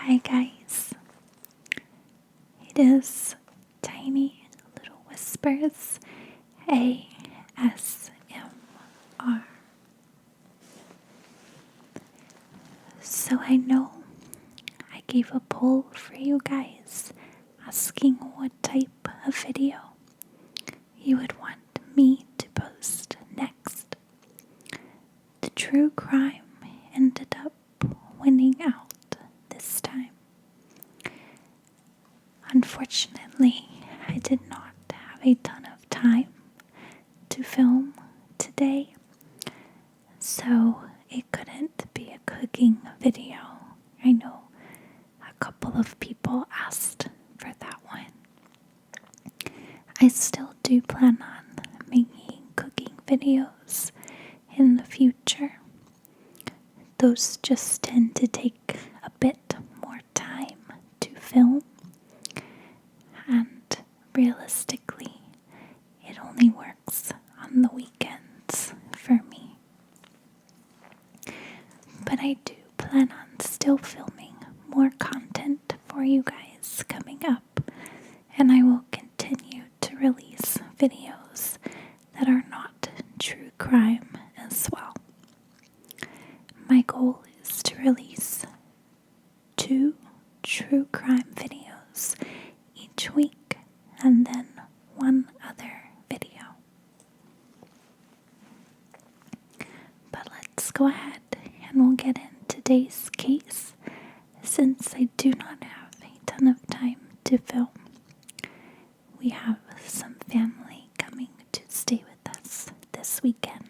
Hi guys, it is Tiny Little Whispers ASMR. So I know I gave a poll for you guys asking what type of video you would want me to post next. The true crime ended up winning out this time. Unfortunately, I did not have a ton of time to film today, so it couldn't be a cooking video. I know a couple of people asked for that one. I still do plan on making cooking videos in the future. Those just tend to take a bit more time to film. And realistically, it only works on the weekends for me. But I do plan on still filming more content for you guys coming up, and I will continue to release videos that are not true crime as well. My goal is to release 2 true crime videos each week, and then one other video. But let's go ahead and we'll get in today's case, since I do not have a ton of time to film. We have some family coming to stay with us this weekend.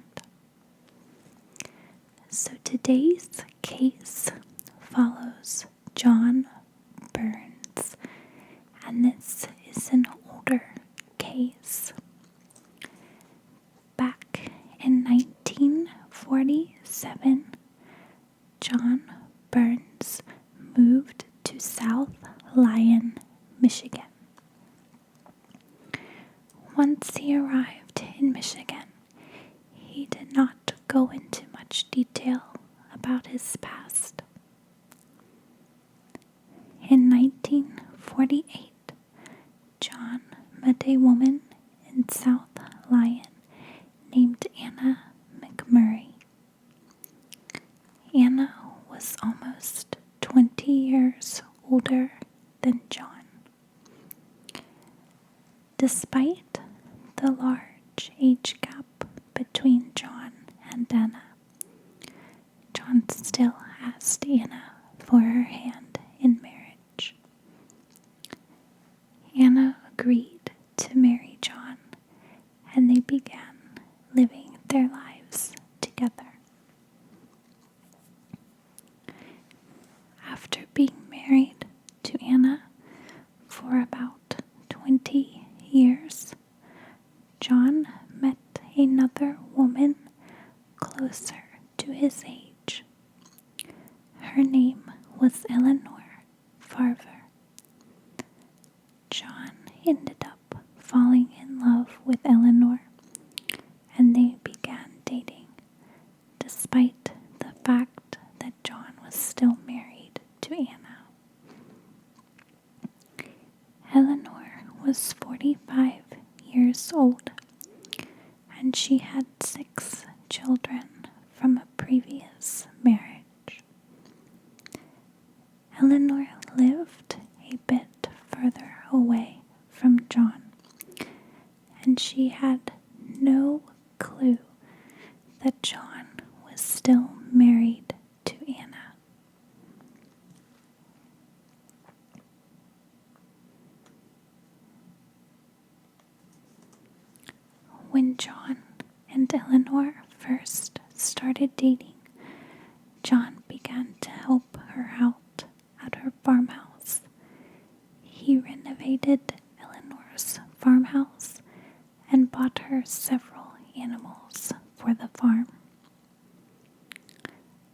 So today's case follows John Burns, and this is an older case. Back in 1947, John Burns moved to South Lyon, Michigan. Once he arrived in Michigan, he did not go into much detail about his past. In 1948, John met a woman in South Lyon named Anna McMurray. Anna was almost 20 years older than John. Despite the large age gap between John and Anna, John still asked Anna for her hand in marriage. Anna agreed to marry John, and they began living their lives together. After being married to Anna for about 20 years, John met another woman closer to his age. Her name was Eleanor Farver. John ended up falling in love with Eleanor, and they began dating, despite the fact that John was still married to Anna. Eleanor was 45 years old, and she had 6 children from a previous marriage. Eleanor lived a bit further away from John, and she had no clue that John was still married to Anna. When John and Eleanor first started dating, John began to help her out at her farmhouse. He renovated Eleanor's farmhouse and bought her several animals for the farm.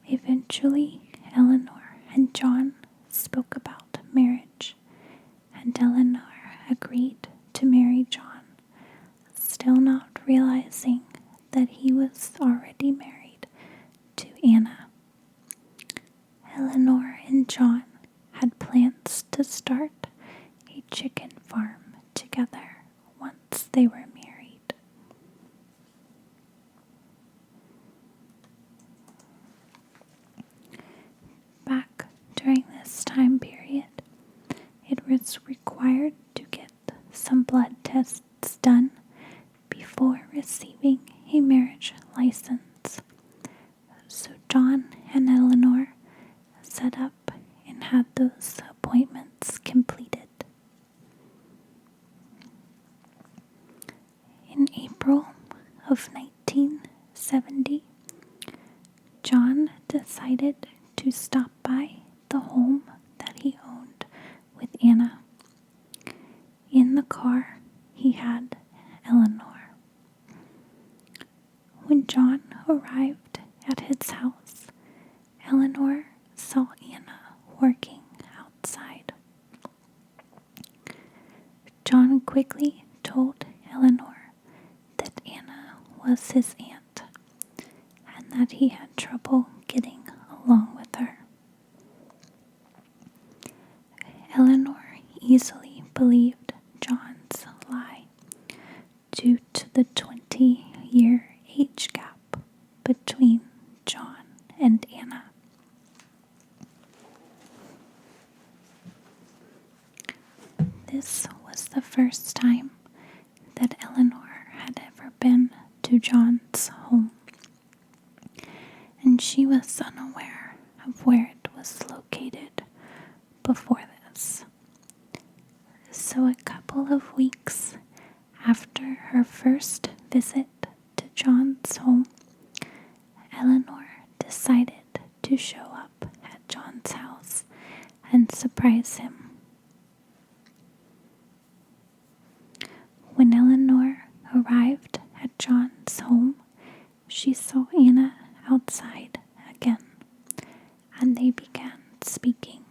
Eventually, Eleanor and John spoke about marriage, and Eleanor agreed to marry John, still not realizing that he was already married to Anna. Eleanor and John had plans to start a chicken farm together once they were married. Back during this time period, it was required to get some blood tests done before receiving a marriage license. So John and Eleanor set up and had those appointments completed. In April of 1970, John decided to stop by the home that he owned with Anna. In the car, he had Eleanor. When John arrived at his house, Eleanor saw Anna working outside. John quickly told Eleanor that Anna was his aunt and that he had trouble getting along with her. Eleanor easily believed John's lie due to the 20-year age gap between John and Anna. This was the first time that Eleanor had ever been to John's home, and she was unaware of where it was located before this. So a couple of weeks after her first visit to John's home, Eleanor decided to show up at John's house and surprise him. When Eleanor arrived at John's home, she saw Anna outside again, and they began speaking.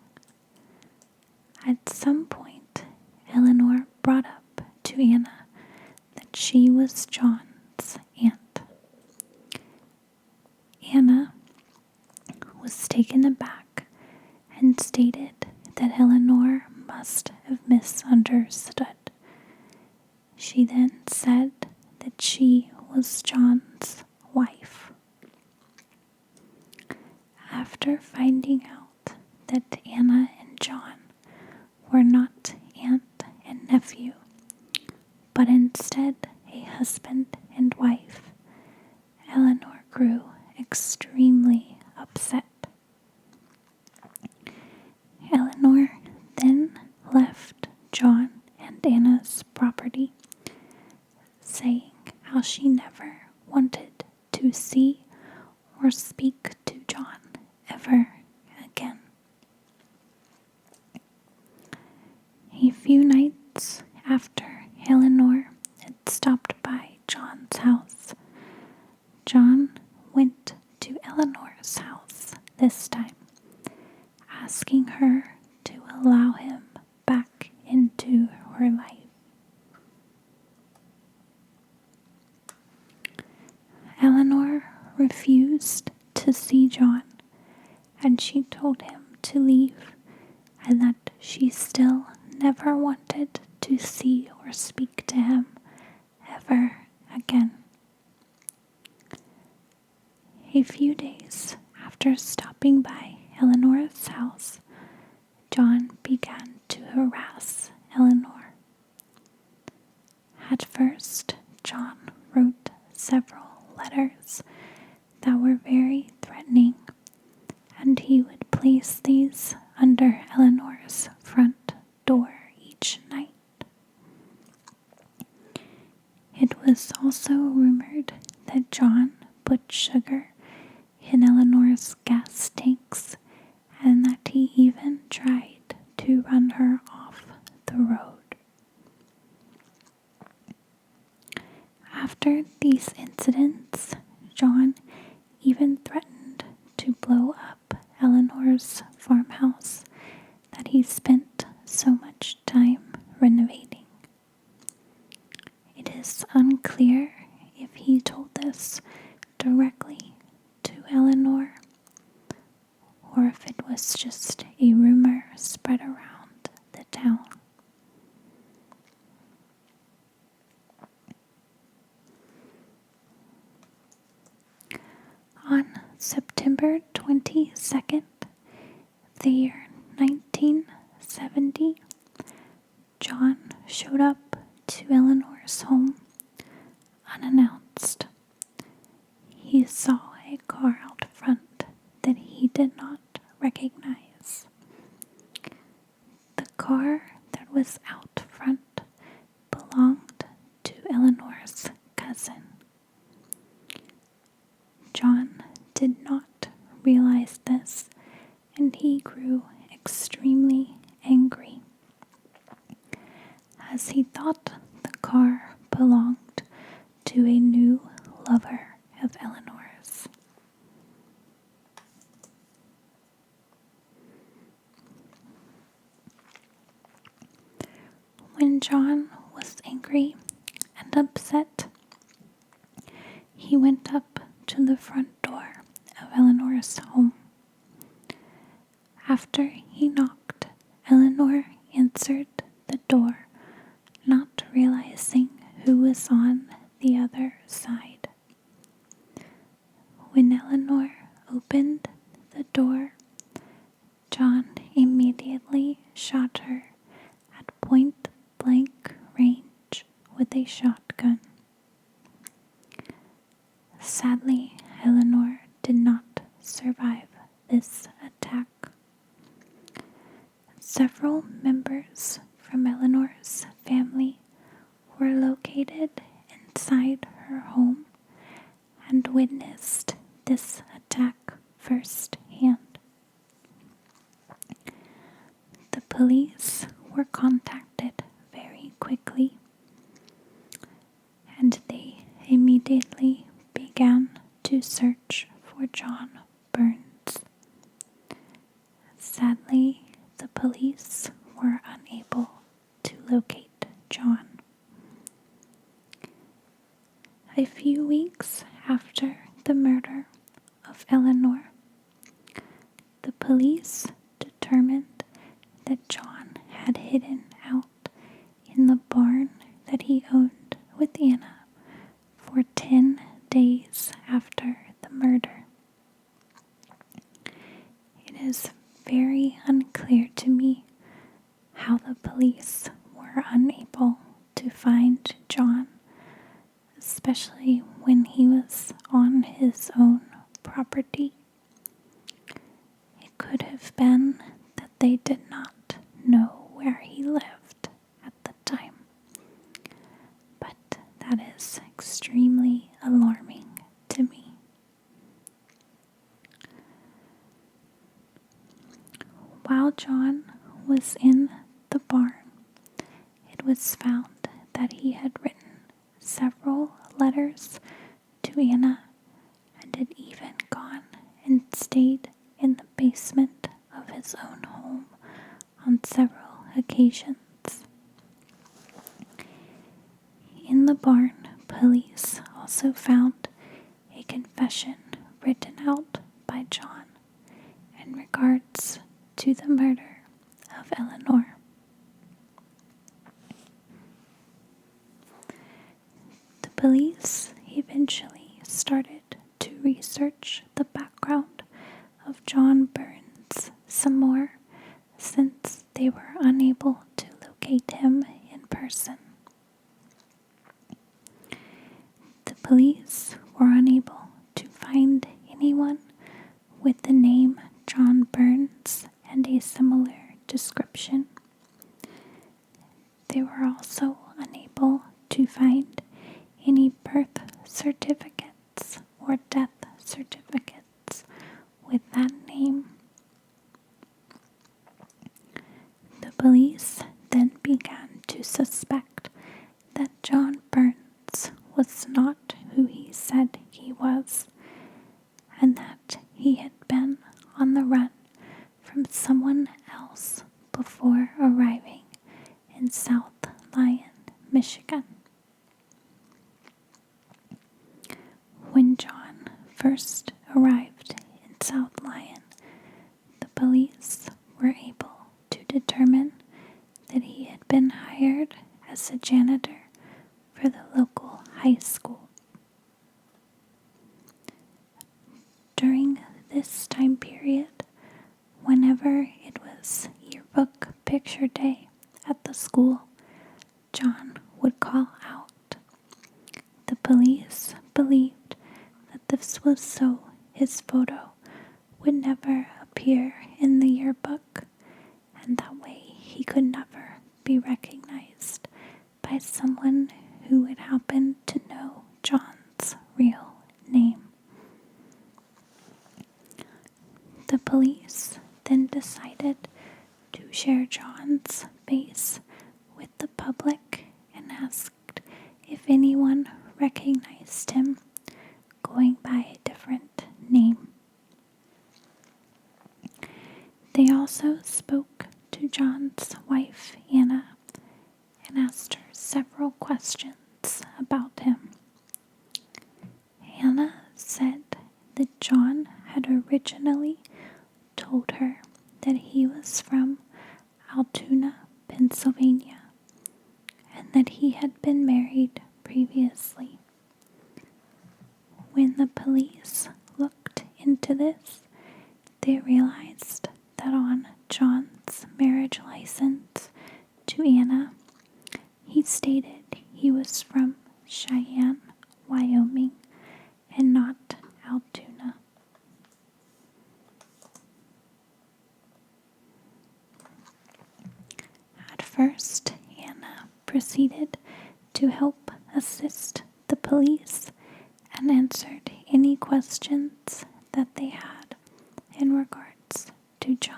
At some point, Eleanor brought up to Anna that she was John's aunt. Anna was taken aback and stated that Eleanor must have misunderstood. She then said that she was John's wife. After finding out that Anna and John were not aunt and nephew, but instead a husband and wife, Eleanor grew extremely upset. Eleanor then left John and Anna's property, saying how she never wanted to see or speak to John ever again. A few nights after Eleanor had stopped by John's house, John went to Eleanor's house this time, asking her to allow him back into her life. Eleanor refused to see John, and she told him to leave and that she still never wanted to see or speak to him ever again. A few days after stopping by Eleanor's house, John began to harass Eleanor. At first, John wrote several letters that were very threatening, and he would place these under Eleanor's front door each night. It was also rumored that John put sugar in Eleanor's gas tanks and that he even tried to run her off the road. After these incidents, John even threatened to blow up Eleanor's farmhouse that he spent so much time renovating. It is unclear if he told this directly to Eleanor or if it was just a rumor spread around. 2nd, the year 1970, John showed up to Eleanor's home unannounced. He saw a car out front that he did not recognize. The car that was out front belonged to Eleanor's cousin. John did not realize this, and he grew extremely angry, as he thought the car belonged to a new lover of Eleanor's. When John was angry and upset, he went up to the front door of Eleanor's home. After he knocked, Eleanor answered the door, not realizing who was on the other side. When Eleanor opened the door, John immediately shot her at point-blank range with a shotgun. Sadly, Eleanor did not survive this attack. Several members from Eleanor's family were located inside her home and witnessed this attack firsthand. The police were contacted very quickly, and they immediately began to search for John Burns. Sadly, the police were unable to locate John. A few weeks after the murder of Eleanor, the police determined that John had hidden out in the barn that he owned with Anna for 10 days after the murder. It is very unclear to me how the police were unable to find John, especially when he was on his own property. It could have been that they did not know where he lived at the time, but that is extremely alarming to me. While John was in the barn, it was found that he had written several letters to Anna and had even gone and stayed in the basement of his own home on several occasions. In the barn, police also found a confession written out by John in regards to the murder of Eleanor. The police eventually started to research the background of John Burns some more, since they were unable to locate him in person. The police were unable to find anyone with the name John Burns and a similar description. They were also unable to find any birth certificates or death certificates with that name. The police then began to suspect that John Burns was not who he said he was, and that he had been on the run from someone else before arriving in South Lyon, Michigan. When John first arrived in South Lyon, the police were able to determine that he had been hired as a janitor for the local high school. During this time period, yearbook picture day at the school, John would call out. The police believed that this was so his photo would never appear in the yearbook, and that way he could never be recognized by someone who would happen to know John's real name. The police then decided to share John's face with the public and asked if anyone recognized him going by a different name. They also spoke to John's wife, Anna, and asked her several questions about him. Anna said that John had originally told her that he was from Altoona, Pennsylvania, and that he had been married previously. When the police looked into this, they realized that on John's marriage license to Anna, he stated he was from Cheyenne, Wyoming, and not Altoona. At first, Anna proceeded to help assist the police and answered any questions that they had in regards to John.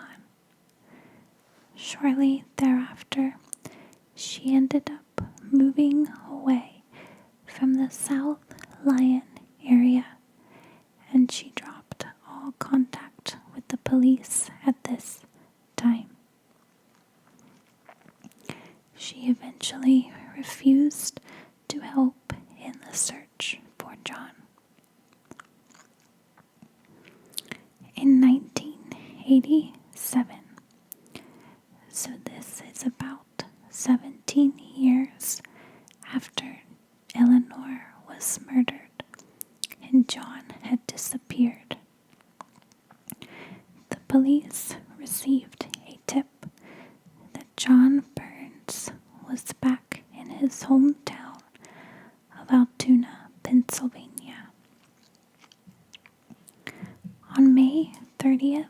Shortly thereafter, she ended up moving away from the South Lyon area, and she dropped all contact with the police at this time. She eventually refused to help in the search for John. In 1987, so this is about 17 years after Eleanor was murdered and John had disappeared, the police received a tip that John Burns was back in his hometown of Altoona, Pennsylvania. On May 30th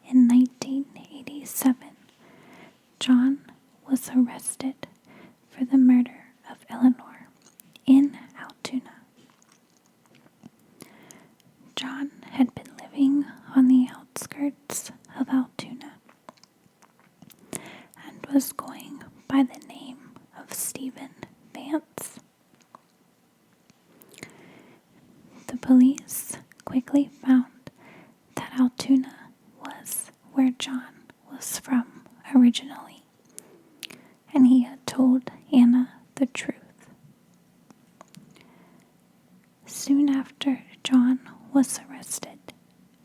in 1987, John was arrested for the murder of Eleanor in Altoona. John had been living on the outskirts of Altoona and was going by the name of Stephen Vance. The police quickly found that Altoona was where John was from originally, and he had told Anna the truth. Soon after John was arrested,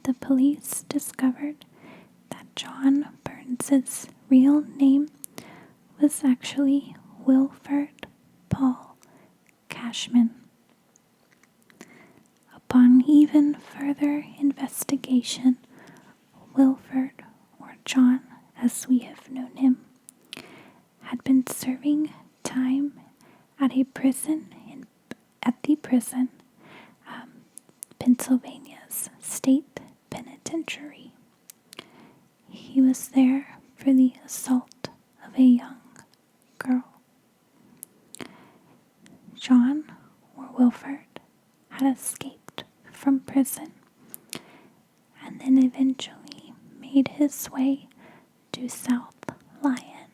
the police discovered that John Burns's real name was actually Wilford Paul Cashman. Upon even further investigation, Wilford, or John as we have known him, had been serving time at a prison Pennsylvania's state penitentiary. He was there for the assault of a young girl. John, or Wilford, had escaped from prison and then eventually made his way to South Lyon,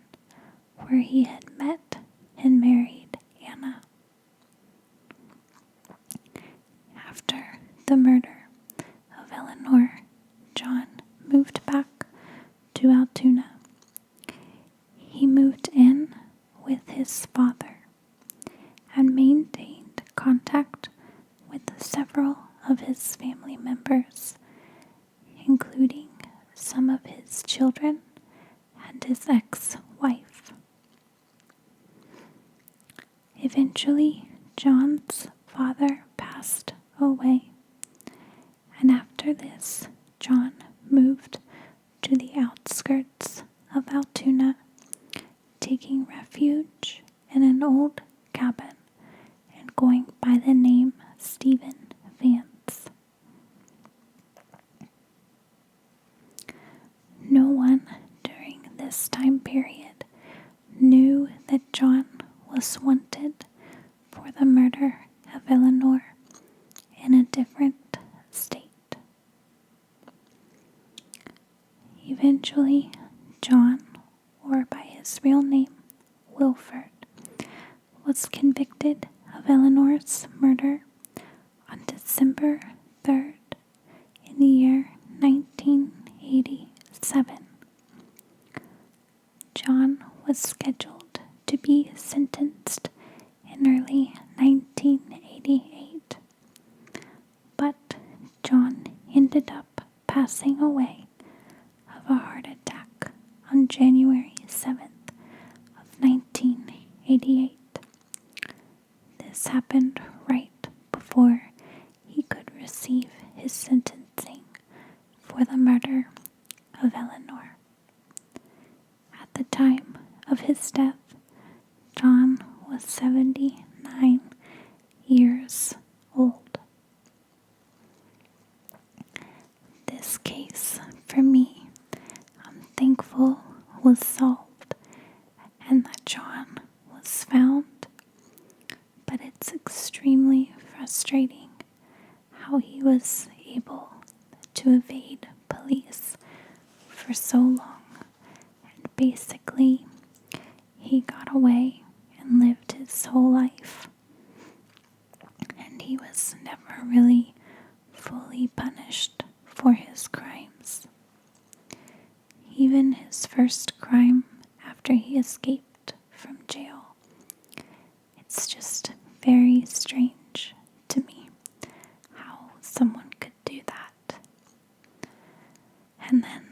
where he had met and married Anna. After the murder of Eleanor, John moved back to Altoona. He moved in with his father and maintained contact with several of his family members, including some of his children and his ex-wife. Eventually, John's father passed away, and after this, John moved to the outskirts of Altoona, taking refuge in an old cabin and going by the name Stephen Vance. No one during this time period knew that John was wanted for the murder of Eleanor in a different state. Eventually, John, or by his real name, Wilford, was convicted of Eleanor's murder on December 3rd in the year 1987. John was scheduled to be sentenced in early 1988, but John ended up passing away of a heart attack on January 7th of 1988. This happened right before he could receive his sentencing for the murder of Eleanor. At the time of his death, John was 79 years old. This case, for me, I'm thankful was solved and that John was found, but it's extremely frustrating how he was able to evade police for so long, and basically he got away and lived his whole life, and he was never really fully punished for his crimes. Even his first crime after he escaped from jail. It's just very strange to me how someone could do that and then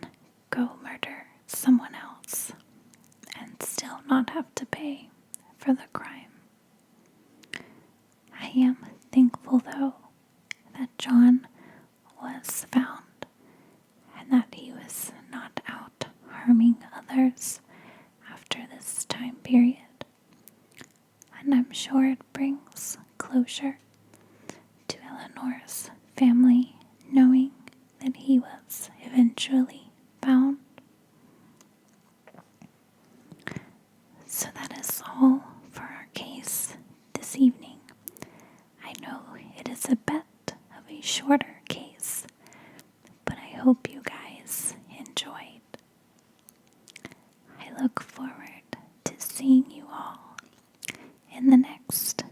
go murder someone else and still not have to pay for the crime. I am thankful, though, that John was found and that he was not out harming others after this time period. And I'm sure it brings closure to Eleanor's family knowing that he was eventually found. So that is all for our case this evening. I know it is a bit of a shorter case, but I hope you guys enjoyed. I look forward to seeing you all in the next